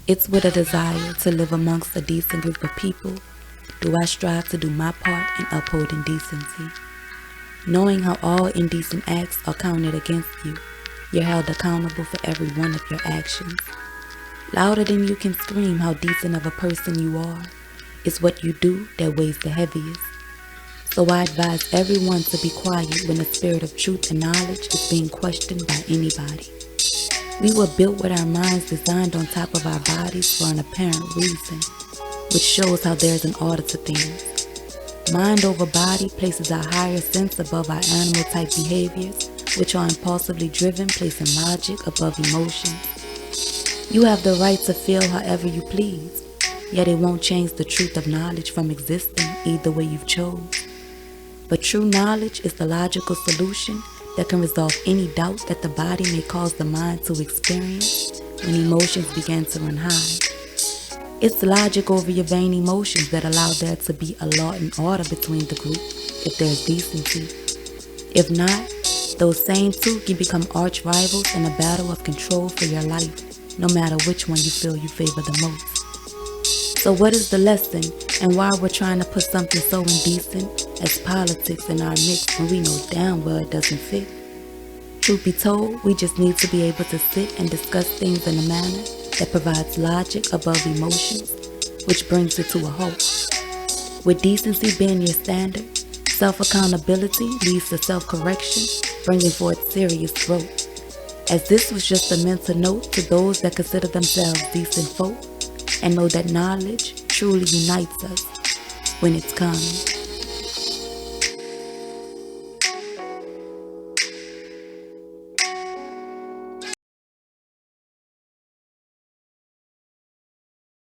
It's with a desire to live amongst a decent group of people do I strive to do my part in upholding decency. Knowing how all indecent acts are counted against you, you're held accountable for every one of your actions. Louder than you can scream how decent of a person you are is what you do that weighs the heaviest. So I advise everyone to be quiet when the spirit of truth and knowledge is being questioned by anybody. We were built with our minds designed on top of our bodies for an apparent reason, which shows how there's an order to things. Mind over body places our higher sense above our animal-type behaviors, which are impulsively driven, placing logic above emotions. You have the right to feel however you please, yet it won't change the truth of knowledge from existing either way you've chose. But true knowledge is the logical solution that can resolve any doubt that the body may cause the mind to experience when emotions begin to run high. It's logic over your vain emotions that allow there to be a law and order between the group if there's decency. If not, those same two can become arch rivals in a battle of control for your life, no matter which one you feel you favor the most. So what is the lesson and why we're trying to put something so indecent as politics in our mix when we know damn well it doesn't fit? Truth be told, we just need to be able to sit and discuss things in a manner that provides logic above emotions, which brings it to a halt. With decency being your standard, self-accountability leads to self-correction, bringing forth serious growth. As this was just a mental note to those that consider themselves decent folk and know that knowledge truly unites us when it's common.